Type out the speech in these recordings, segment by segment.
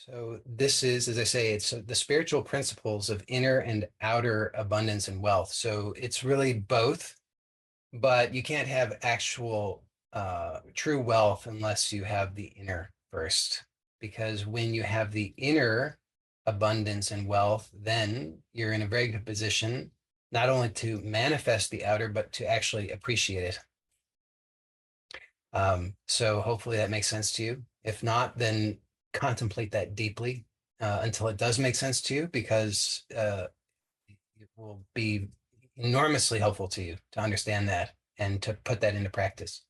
So this is, as I say, it's the spiritual principles of inner and outer abundance and wealth. So it's really both, but you can't have actual true wealth unless you have the inner first. Because when you have the inner abundance and wealth, then you're in a very good position not only to manifest the outer, but to actually appreciate it. So hopefully that makes sense to you. If not, then contemplate that deeply until it does make sense to you, because it will be enormously helpful to you to understand that and to put that into practice.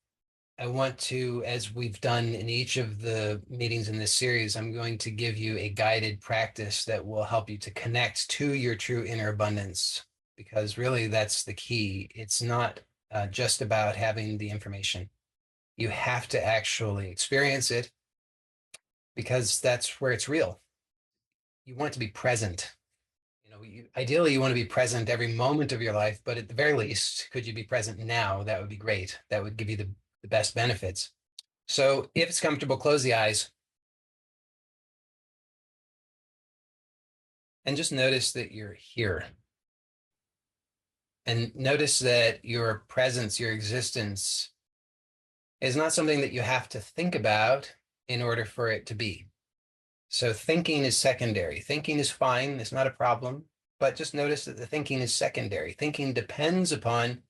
I want to, as we've done in each of the meetings in this series, I'm going to give you a guided practice that will help you to connect to your true inner abundance, because really that's the key. It's not just about having the information. You have to actually experience it because that's where it's real. You want it to be present. Ideally, you want to be present every moment of your life, but at the very least, could you be present now? That would be great. That would give you the best benefits. So if it's comfortable, close the eyes and just notice that you're here. And notice that your presence, your existence is not something that you have to think about in order for it to be. So thinking is secondary. Thinking is fine. It's not a problem. But just notice that the thinking is secondary. Thinking depends upon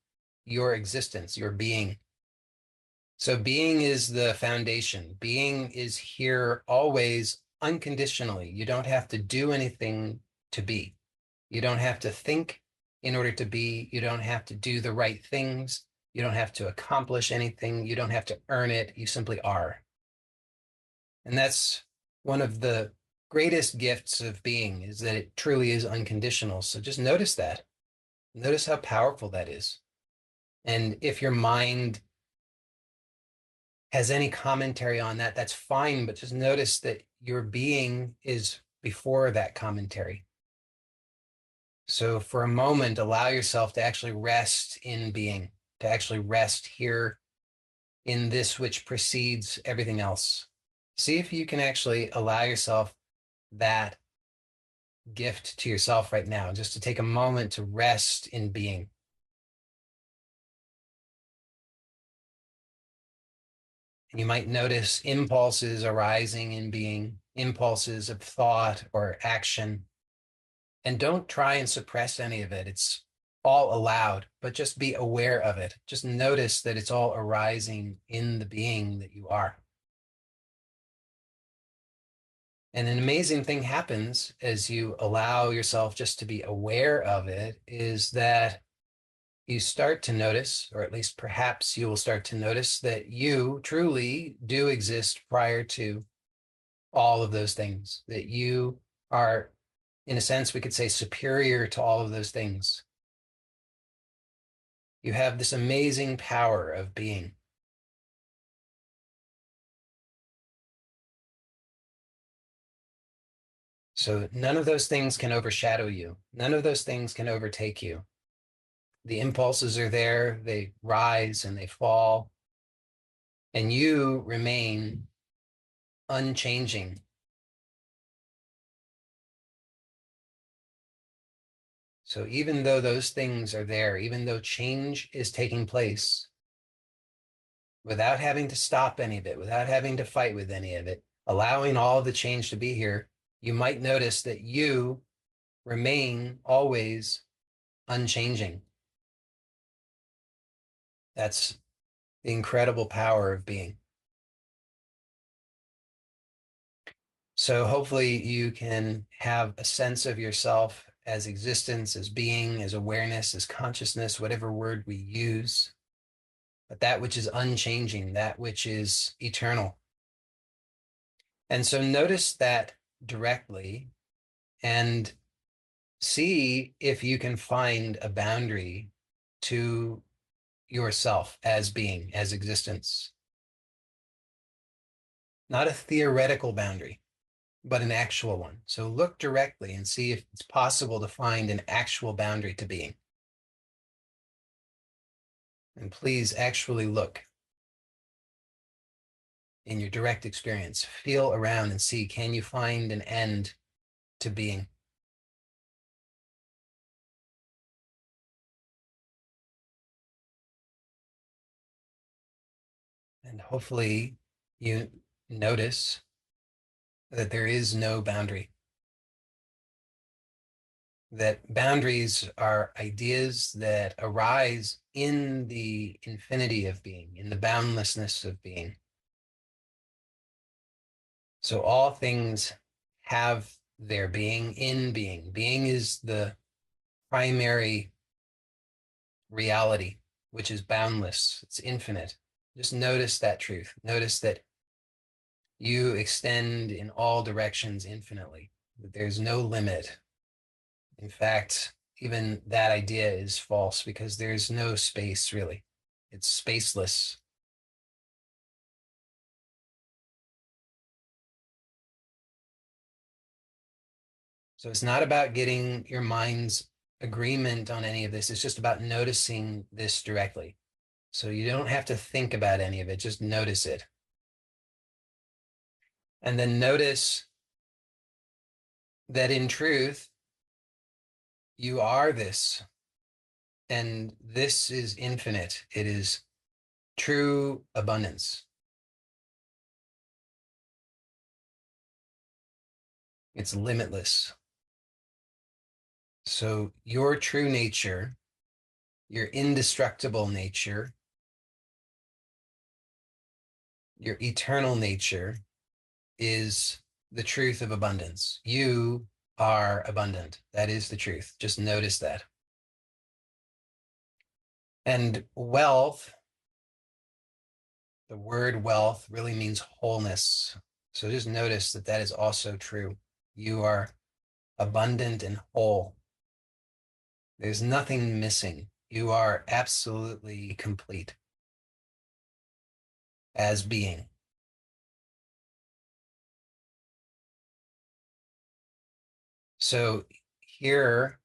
your existence, your being. So being is the foundation. Being is here always unconditionally. You don't have to do anything to be. You don't have to think in order to be. You don't have to do the right things. You don't have to accomplish anything. You don't have to earn it. You simply are. And that's one of the greatest gifts of being, is that it truly is unconditional. So just notice that. Notice how powerful that is. And if your mind has any commentary on that, that's fine, but just notice that your being is before that commentary. So for a moment, allow yourself to actually rest in being, to actually rest here in this which precedes everything else. See if you can actually allow yourself that gift to yourself right now, just to take a moment to rest in being. And you might notice impulses arising in being, impulses of thought or action. And don't try and suppress any of it. It's all allowed, but just be aware of it. Just notice that it's all arising in the being that you are. And an amazing thing happens as you allow yourself just to be aware of it, is that you start to notice, or at least perhaps you will start to notice, that you truly do exist prior to all of those things, that you are, in a sense, we could say, superior to all of those things. You have this amazing power of being. So none of those things can overshadow you. None of those things can overtake you. The impulses are there, they rise and they fall, and you remain unchanging. So even though those things are there, even though change is taking place, without having to stop any of it, without having to fight with any of it, allowing all of the change to be here, you might notice that you remain always unchanging. That's the incredible power of being. So hopefully you can have a sense of yourself as existence, as being, as awareness, as consciousness, whatever word we use, but that which is unchanging, that which is eternal. And so notice that directly and see if you can find a boundary to yourself as being, as existence. Not a theoretical boundary, but an actual one. So look directly and see if it's possible to find an actual boundary to being. And please actually look. in your direct experience. Feel around and see, can you find an end to being? And hopefully you notice that there is no boundary, that boundaries are ideas that arise in the infinity of being, in the boundlessness of being. So all things have their being in being. Being is the primary reality, which is boundless, it's infinite. Just notice that truth. Notice that you extend in all directions infinitely, that there's no limit. In fact, even that idea is false because there's no space really. It's spaceless. So it's not about getting your mind's agreement on any of this. It's just about noticing this directly. So you don't have to think about any of it, just notice it. And then notice that in truth, you are this. And this is infinite. It is true abundance. It's limitless. So your true nature, your indestructible nature, your eternal nature is the truth of abundance. You are abundant. That is the truth. Just notice that. And wealth, the word wealth really means wholeness. So just notice that that is also true. You are abundant and whole. There's nothing missing. You are absolutely complete as being. So here,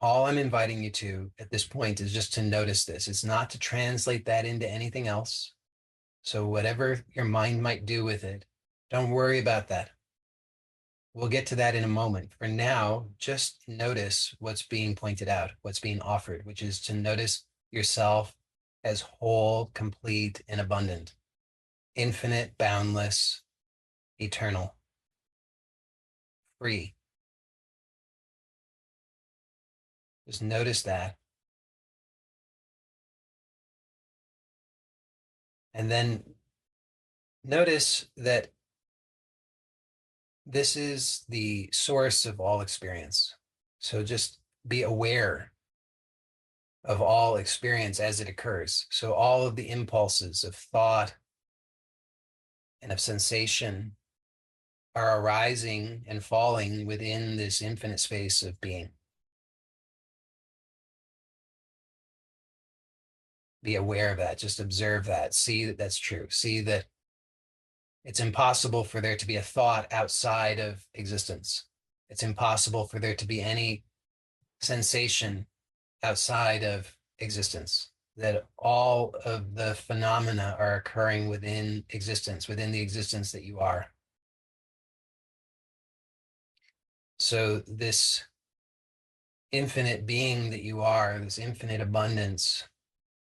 all I'm inviting you to at this point is just to notice this. It's not to translate that into anything else. So whatever your mind might do with it, don't worry about that. We'll get to that in a moment. For now, just notice what's being pointed out, what's being offered, which is to notice yourself as whole, complete, and abundant, infinite, boundless, eternal, free. Just notice that. And then notice that this is the source of all experience. So just be aware of all experience as it occurs. So all of the impulses of thought and of sensation are arising and falling within this infinite space of being. Be aware of that. Just observe that. See that that's true. See that it's impossible for there to be a thought outside of existence. It's impossible for there to be any sensation outside of existence, that all of the phenomena are occurring within existence, within the existence that you are. So this infinite being that you are, this infinite abundance,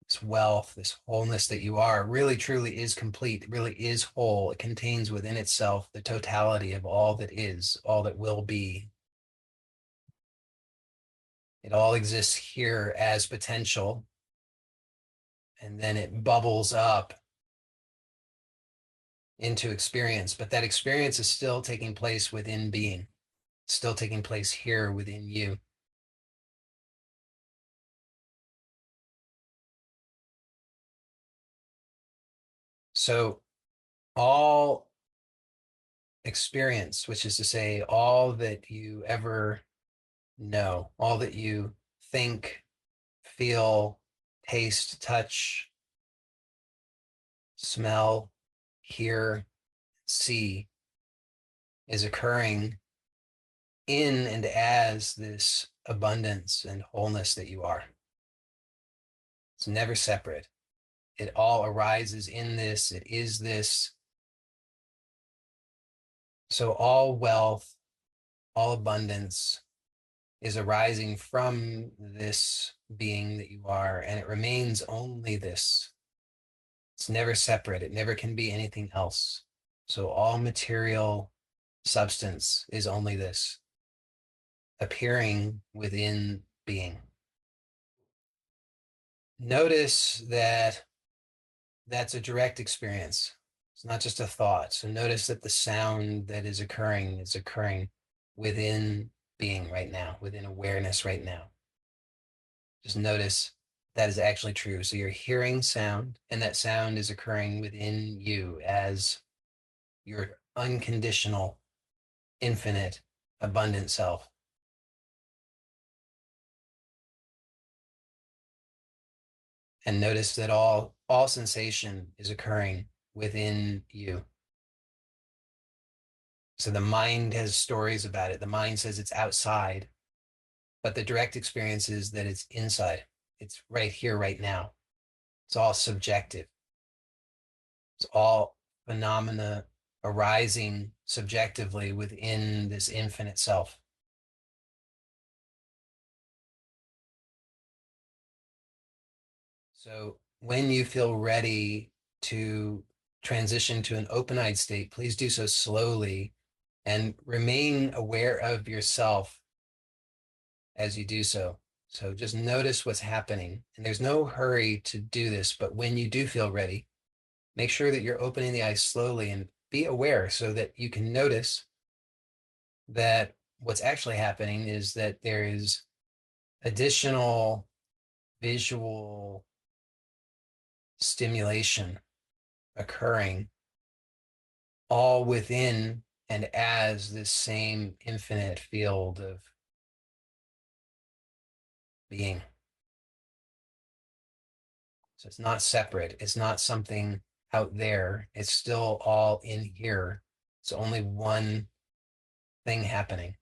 this wealth, this wholeness that you are really truly is complete, really is whole. It contains within itself the totality of all that is, all that will be. It all exists here as potential, and then it bubbles up into experience, but that experience is still taking place within being, still taking place here within you. So all experience, which is to say all that you ever know, all that you think, feel, taste, touch, smell, hear, see, is occurring in and as this abundance and wholeness that you are. It's never separate. It all arises in this, it is this, So all wealth, all abundance is arising from this being that you are, and it remains only this. It's never separate. It never can be anything else. So all material substance is only this, appearing within being. Notice that that's a direct experience. It's not just a thought. So notice that the sound that is occurring within being right now, within awareness right now. Just notice that is actually true. So you're hearing sound, and that sound is occurring within you as your unconditional, infinite, abundant self. And notice that all sensation is occurring within you. So the mind has stories about it. The mind says it's outside, but the direct experience is that it's inside. It's right here, right now. It's all subjective. It's all phenomena arising subjectively within this infinite self. So when you feel ready to transition to an open-eyed state, please do so slowly and remain aware of yourself as you do so. So just notice what's happening. And there's no hurry to do this, but when you do feel ready, make sure that you're opening the eyes slowly and be aware so that you can notice that what's actually happening is that there is additional visual stimulation occurring all within and as this same infinite field of being. So it's not separate. It's not something out there. It's still all in here. It's only one thing happening.